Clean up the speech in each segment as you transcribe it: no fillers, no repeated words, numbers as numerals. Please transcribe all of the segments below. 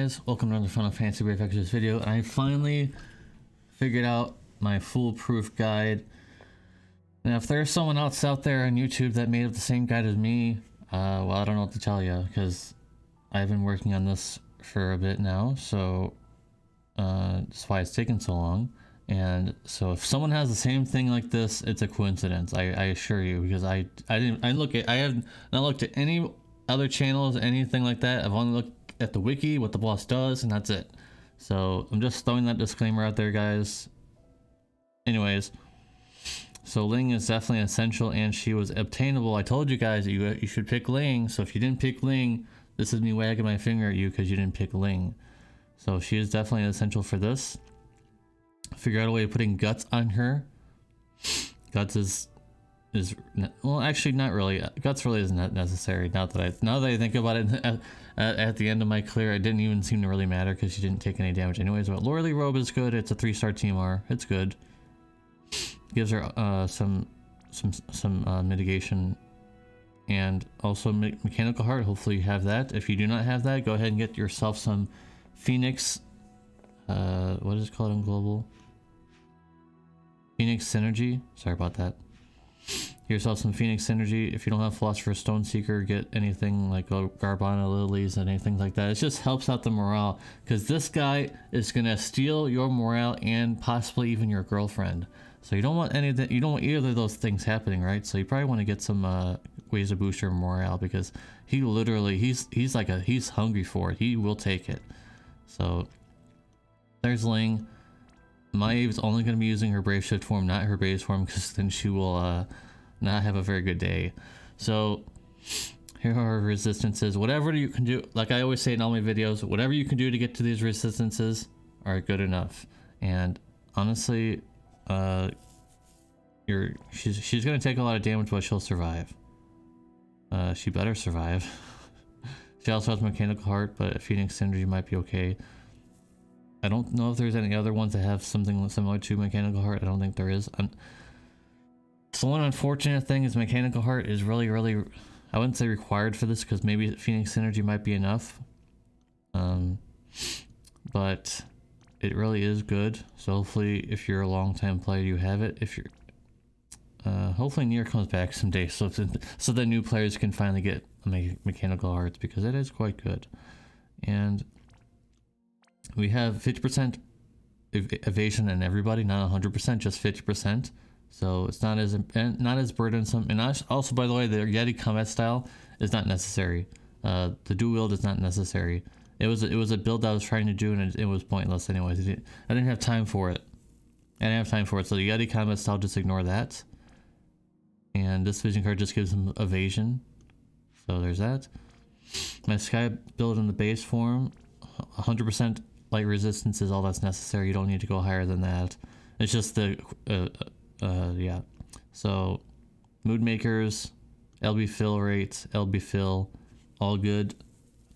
guys, welcome to another Final Fantasy Refactors video. I finally figured out my foolproof guide. Now if there's someone else out there on YouTube that made up the same guide as me, well, I don't know what to tell you, because I've been working on this for a bit now, so that's why it's taken so long. And so if someone has the same thing like this, it's a coincidence, I assure you, because I have not looked at any other channels, anything like that. I've only looked at the wiki, what the boss does, and that's it. So I'm just throwing that disclaimer out there, guys. Anyways, so Ling is definitely essential, and she was obtainable. I told you guys you should pick Ling, so if you didn't pick Ling, this is me wagging my finger at you because you didn't pick Ling. So she is definitely essential for this. Figure out a way of putting Guts on her. Guts is well, actually not really. Guts really isn't necessary. Now that I think about it, at the end of my clear, it didn't even seem to really matter because she didn't take any damage anyways. But Lorelei Robe is good. It's a 3-star TMR. It's good. Gives her some mitigation, and also Mechanical Heart. Hopefully you have that. If you do not have that, go ahead and get yourself some Phoenix. What is it called on global? Phoenix Synergy. Sorry about that. Get yourself some Phoenix Synergy. If you don't have Philosopher's Stone Seeker, get anything like Garbana Lilies and anything like that. It just helps out the morale, because this guy is gonna steal your morale and possibly even your girlfriend. So you don't want any of that. You don't want either of those things happening, right? So you probably want to get some ways to boost your morale, because he literally he's hungry for it. He will take it. So there's Ling. Maeve's only going to be using her Brave Shift form, not her base form, because then she will not have a very good day. So here are her resistances. Whatever you can do, like I always say in all my videos, whatever you can do to get to these resistances are good enough. And honestly, she's going to take a lot of damage, but she'll survive. She better survive. She also has Mechanical Heart, but Phoenix Synergy might be okay. I don't know if there's any other ones that have something similar to Mechanical Heart. I don't think there is. So one unfortunate thing is Mechanical Heart is really, I wouldn't say required for this, because maybe Phoenix Synergy might be enough. But it really is good. So hopefully if you're a long time player, you have it. If you're hopefully Nian comes back someday, so the new players can finally get Mechanical Hearts, because it is quite good. And we have 50% evasion in everybody, not 100%, just 50%. So it's not as burdensome. And also, by the way, the Yeti combat style is not necessary. The dual wield is not necessary. It was a build I was trying to do, and it was pointless anyways. I didn't have time for it. So the Yeti combat style, just ignore that. And this vision card just gives him evasion. So there's that. My Sky build in the base form, 100% light resistance is all that's necessary. You don't need to go higher than that. It's just the yeah. So mood makers, LB fill rates, LB fill, all good.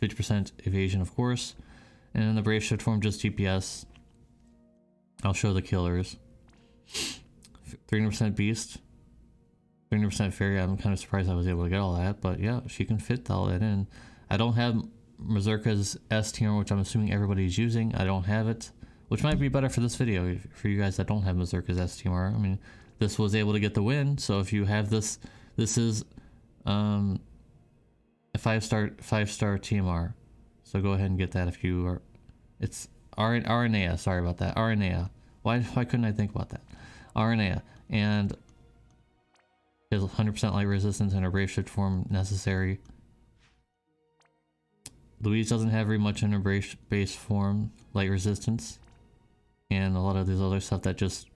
50% evasion, of course. And in the Brave Shift form, just DPS. I'll show the killers. 300% beast, 300% fairy. I'm kind of surprised I was able to get all that, but yeah, she can fit all that in. I don't have Mazurka's S tier, which I'm assuming everybody's using. I don't have it, which might be better for this video for you guys that don't have Mazurka's S tier. I mean, this was able to get the win, so if you have this, this is a 5-star TMR. So go ahead and get that if you are. It's RNA. Sorry about that. RNA. Why couldn't I think about that? RNA, and has 100% light resistance and a Brave Shift form necessary. Louise doesn't have very much in her base form, light resistance, and a lot of these other stuff that just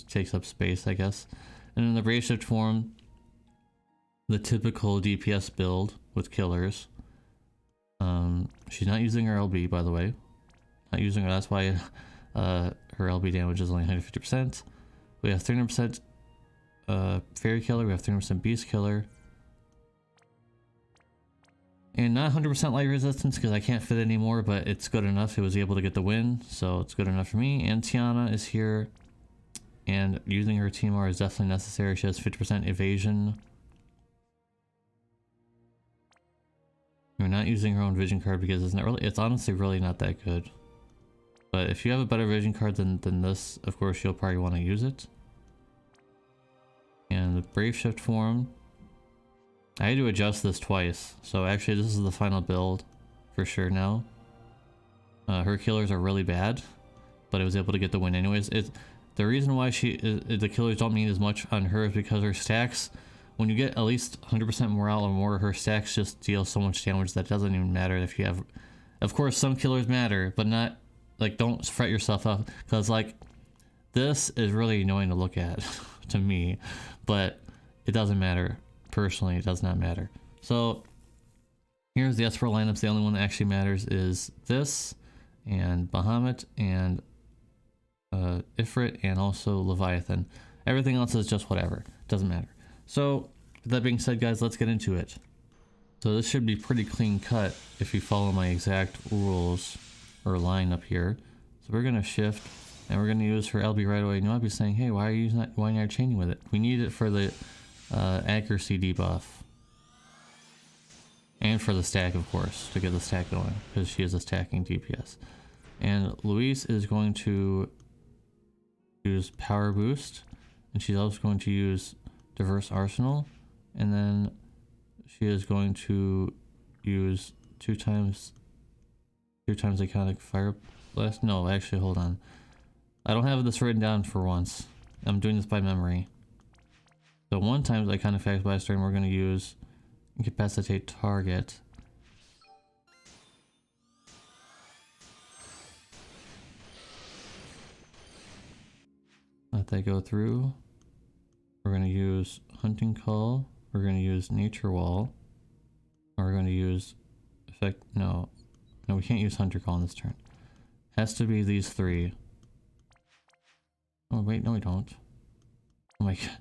takes up space, I guess. And in the Brave Shift form, the typical DPS build with killers. She's not using her LB, by the way. Not using her. That's why her LB damage is only 150%. We have 300% Fairy Killer. We have 300% Beast Killer. And not 100% light resistance, because I can't fit anymore, but it's good enough. It was able to get the win, so it's good enough for me. And Tiana is here, and using her TMR is definitely necessary. She has 50% evasion. We're not using her own vision card because it's honestly really not that good. But if you have a better vision card than this, of course you'll probably want to use it. And the Brave Shift form, I had to adjust this twice, so actually this is the final build for sure now. Her killers are really bad, but I was able to get the win anyways. The reason why the killers don't mean as much on her is because her stacks, when you get at least 100% morale or more, her stacks just deal so much damage that doesn't even matter if you have... Of course some killers matter, but not... Like, don't fret yourself up, because like, this is really annoying to look at to me, but it doesn't matter. Personally, it does not matter. So here's the Esper lineups. The only one that actually matters is this, and Bahamut, and Ifrit, and also Leviathan. Everything else is just whatever. Doesn't matter. So with that being said, guys, let's get into it. So this should be pretty clean cut if you follow my exact rules or line up here. So we're gonna shift and we're gonna use her LB right away. You might be saying, hey, why are you not chaining with it? We need it for the accuracy debuff. And for the stack, of course, to get the stack going, because she is a stacking DPS. And Louise is going to use Power Boost, and she's also going to use Diverse Arsenal, and then she is going to use two times Iconic Fire Blast. No, actually, hold on. I don't have this written down for once. I'm doing this by memory. So one time Iconic Fire Blast, and we're going to use Incapacitate Target. Let that go through. We're going to use Hunting Call. We're going to use Nature Wall. We're going to use Effect... No, we can't use Hunter Call in this turn. Has to be these three. Oh wait, no we don't. Oh my god.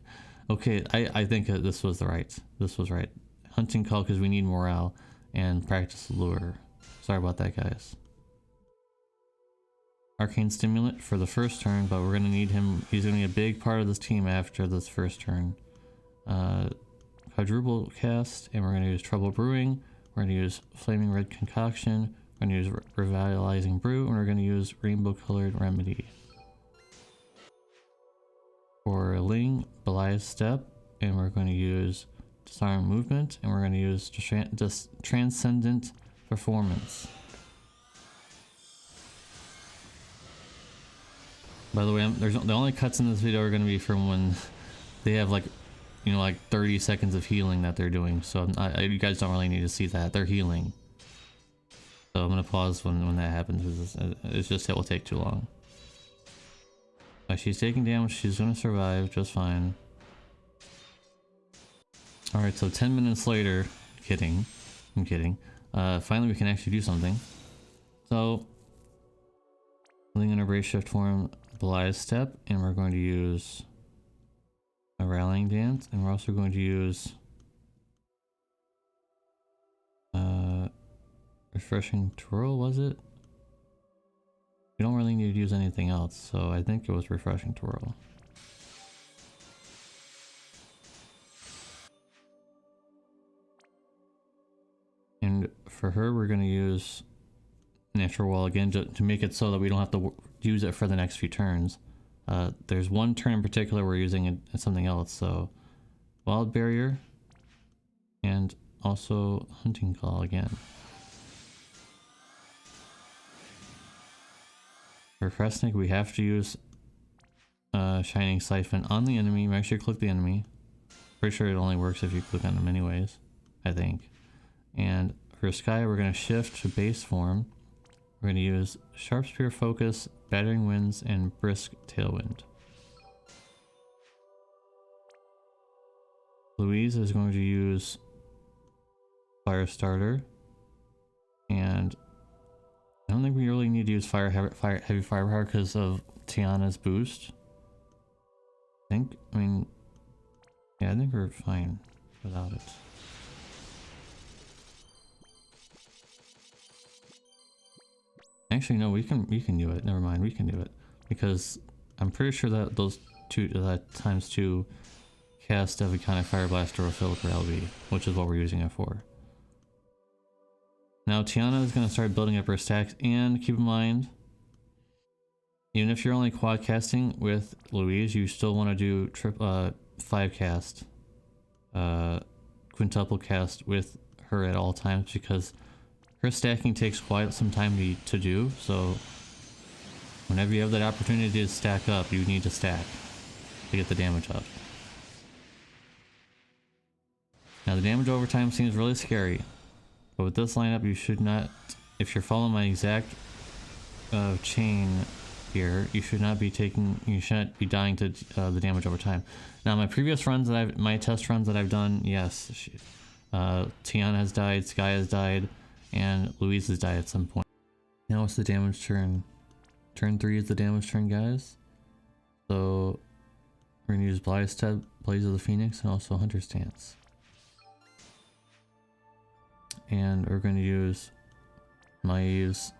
Okay, I think this was right. This was right. Hunting Call because we need morale, and Practice Lure. Sorry about that, guys. Arcane Stimulant for the first turn, but we're going to need him. He's going to be a big part of this team after this first turn. Quadruple Cast, and we're going to use Trouble Brewing. We're going to use Flaming Red Concoction. We're going to use Revitalizing Brew, and we're going to use Rainbow Colored Remedy. For Ling, Belial's Step, and we're going to use Disarm Movement, and we're going to use Transcendent Performance. By the way, the only cuts in this video are going to be from when they have like 30 seconds of healing that they're doing. So you guys don't really need to see that. They're healing. So I'm going to pause when that happens. It's just, it will take too long. She's taking damage. She's going to survive just fine. Alright, so 10 minutes later, I'm kidding. Finally we can actually do something. So, living in a Brave Shift form, Belial's Step, and we're going to use a Rallying Dance, and we're also going to use Refreshing Twirl, was it? We don't really need to use anything else, so I think it was Refreshing Twirl. And for her, we're going to use Natural Wall again to make it so that we don't have to use it for the next few turns. There's one turn in particular we're using it as something else, so Wild Barrier and also Hunting Call again. For Kresnik, we have to use Shining Siphon on the enemy. Make sure you click the enemy. Pretty sure it only works if you click on them anyways, I think. And for Sky, we're going to shift to base form. We're going to use Sharp Spear Focus, Battering Winds, and Brisk Tailwind. Louise is going to use Fire Starter, and I don't think we really need to use Heavy Firepower because of Tiana's boost. I think we're fine without it. Actually, no, we can do it. Never mind, we can do it because I'm pretty sure that those times two cast of Iconic Fire Blast or Fill for LB, which is what we're using it for. Now Tiana is going to start building up her stacks, and keep in mind, even if you're only quad casting with Louise, you still want to do 5 cast, quintuple cast with her at all times, because her stacking takes quite some time to do. So whenever you have that opportunity to stack up, you need to stack to get the damage up. Now the damage over time seems really scary, but with this lineup you should not, if you're following my exact chain here, you should not be dying to the damage over time. Now my previous runs my test runs that I've done, yes, Tiana has died, Sky has died, and Louise has died at some point. Now it's the damage turn. Turn 3 is the damage turn, guys. So we're gonna use Blaze Step, Blaze of the Phoenix, and also Hunter Stance. And we're gonna use Maeve's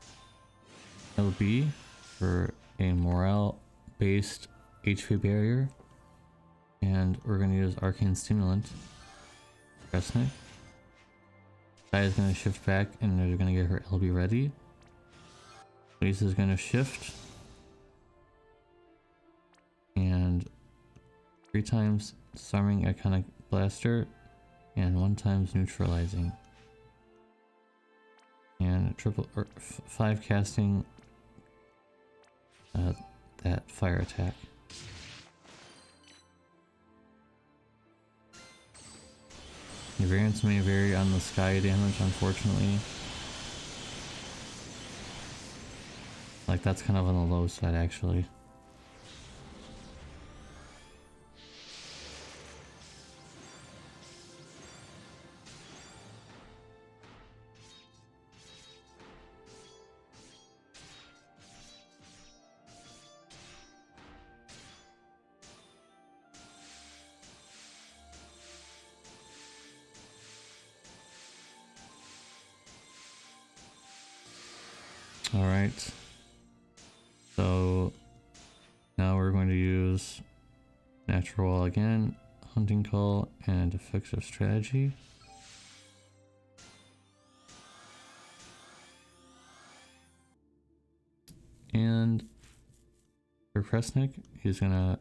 LB for a morale based HP barrier, and we're going to use Arcane Stimulant. Resnick. Guy is going to shift back and they're going to get her LB ready. Lisa is going to shift and 3 times Summoning Iconic Blaster and 1 times Neutralizing, and 5 casting that fire attack. The variance may vary on the Sky damage, unfortunately. Like, that's kind of on the low side, actually. Alright, so now we're going to use Natural Wall again, Hunting Call, and Effective Strategy. And for Kresnik, he's gonna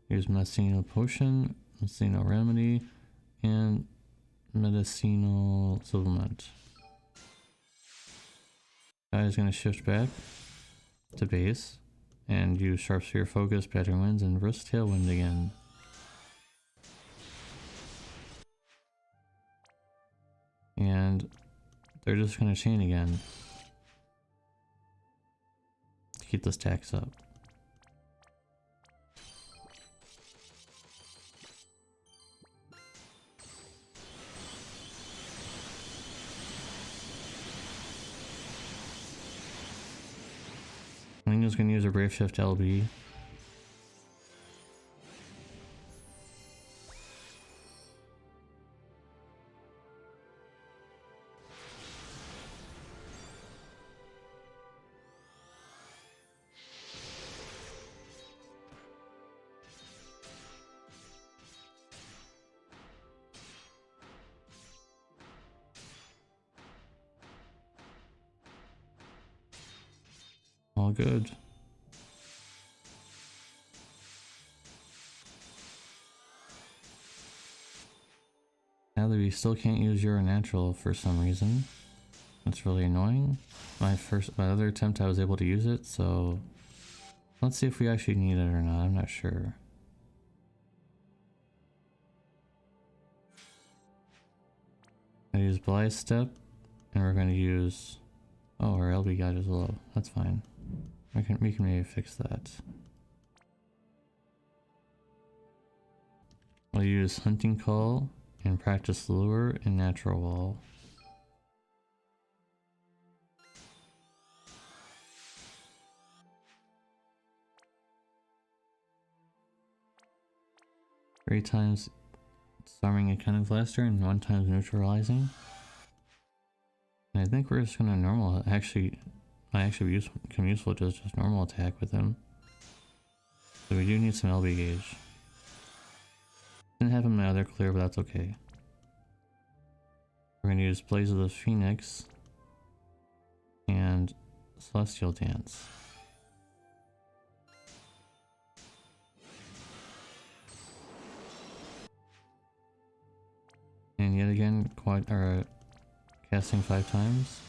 use Medicinal Potion, Medicinal Remedy, and Medicinal Supplement. Guy is going to shift back to base and use Sharp Sphere Focus, Pattern Winds, and Wrist Tailwind again. And they're just going to chain again to keep the stacks up. Nina's going to use a Brave Shift LB. All good. Now that we still can't use your natural for some reason. That's really annoying. My other attempt I was able to use it, so let's see if we actually need it or not. I'm not sure. I use Blithe Step, and we're going to use... Oh, our LB guide is low. That's fine. We can maybe fix that. We'll use Hunting Call and Practice Lure and Natural Wall. Three times Summoning Iconic Blaster and 1 times Neutralizing. And I think we're just gonna normal. Actually, become useful to just normal attack with him. So we do need some LB gauge. Didn't have him in my other clear, but that's okay. We're gonna use Blaze of the Phoenix and Celestial Dance. And yet again, casting 5 times.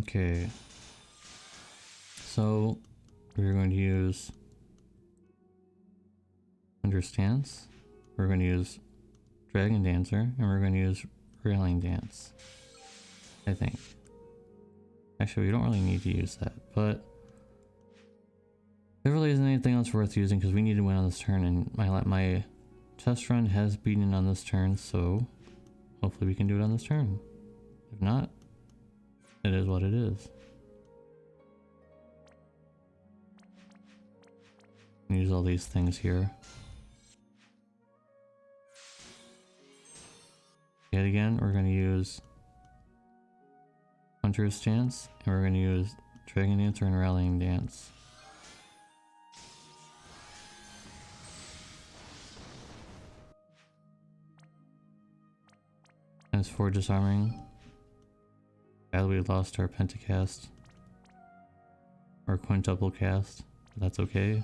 Okay, so we're going to use Understance, we're going to use Dragon Dancer, and we're going to use Railing Dance, I think. Actually, we don't really need to use that, but there really isn't anything else worth using because we need to win on this turn, and my test run has beaten on this turn, so hopefully we can do it on this turn. If not, it is what it is. Use all these things here. Yet again, we're going to use Hunter's Chance, and we're going to use Dragon Dancer and Rallying Dance. As for disarming, sadly we lost our pentacast, or quintuple cast, but that's okay.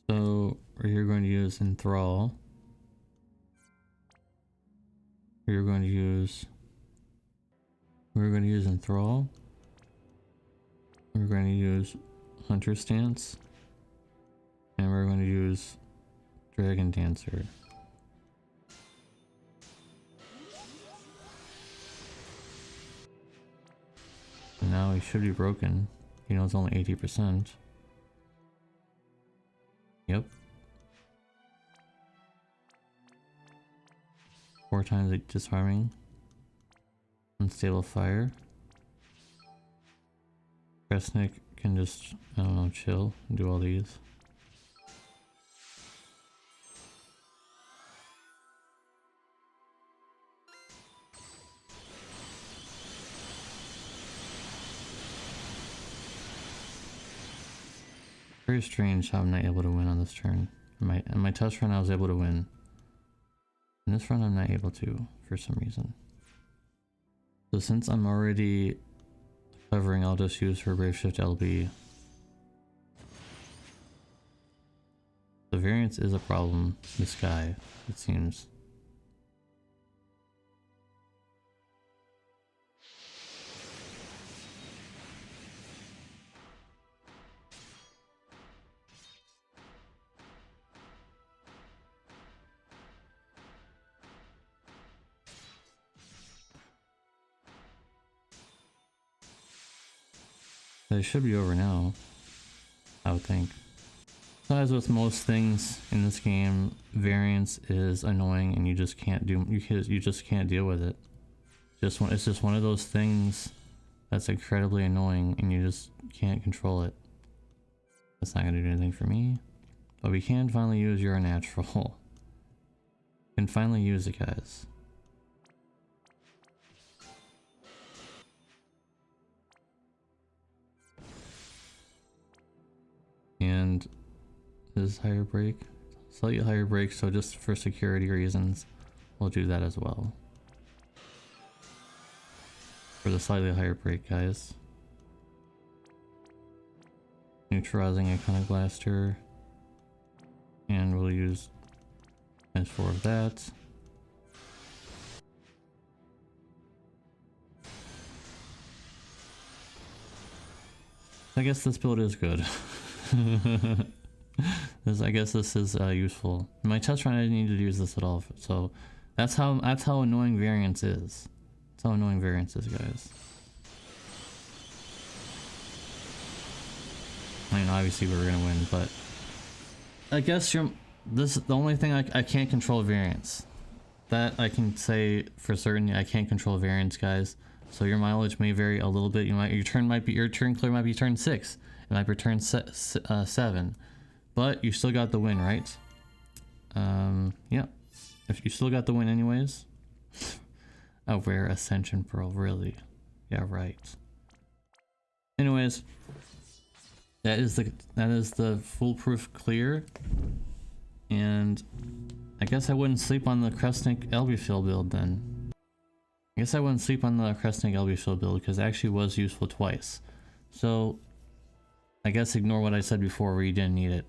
So we're going to use Enthrall. We're going to use Enthrall. We're going to use Hunter Stance. And we're going to use Dragon Dancer. And now he should be broken. You know, it's only 80%. Yep. 4 times disarming. Unstable fire. Kresnik can just, I don't know, chill and do all these. Very strange how I'm not able to win on this turn. In my test run I was able to win. In this run I'm not able to, for some reason. So since I'm already covering, I'll just use her Brave Shift LB. The variance is a problem, this guy, it seems. It should be over now, I would think. As with most things in this game, variance is annoying and you just can't deal with it. It's just one of those things that's incredibly annoying and you just can't control it. That's not gonna do anything for me. But we can finally use your natural. We can finally use it, guys. And this higher break, slightly higher break, so just for security reasons, we'll do that as well. For the slightly higher break, guys. Neutralizing Iconoclaster. And we'll use S4 of that. I guess this build is good. I guess this is useful. In my test run, I didn't need to use this at all. So that's how annoying Variance is. That's how annoying Variance is, guys. I mean, obviously we're gonna win, but I guess this is the only thing I can't control Variance. That I can say for certain. I can't control Variance, guys. So your mileage may vary a little bit. Your turn clear might be turn 6. It might be turn 7. But you still got the win, right? Yeah. If you still got the win anyways. A rare Ascension Pearl, really? Yeah, right. Anyways, that is the foolproof clear. And I guess I wouldn't sleep on the Kresnik Elbyfield build then. I guess I wouldn't sleep on the Kresnik Elbyfield build because it actually was useful twice. So I guess ignore what I said before where you didn't need it.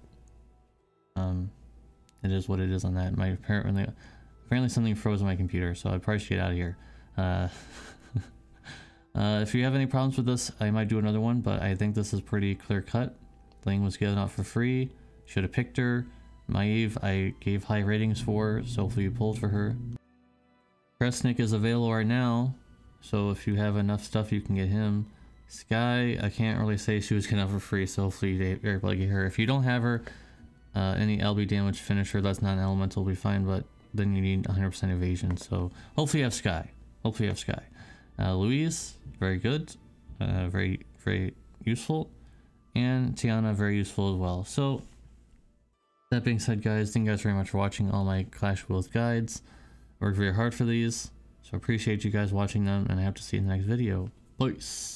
It is what it is on that. Apparently something froze on my computer, so I probably should get out of here. If you have any problems with this, I might do another one, but I think this is pretty clear cut. Ling was given out for free. Should have picked her. Maeve, I gave high ratings for, so hopefully you pulled for her. Kresnik is available right now, so if you have enough stuff, you can get him. Sky, I can't really say she was given out for free, so hopefully you're able to get her. If you don't have her, any LB damage finisher that's not an elemental will be fine, but then you need 100% evasion, so hopefully you have Sky. Hopefully you have Sky. Louise, very good. Very, very useful. And Tiana, very useful as well. So, that being said, guys, thank you guys very much for watching all my Clash of Wills guides. Worked very hard for these, so appreciate you guys watching them, and I hope to see you in the next video. Peace!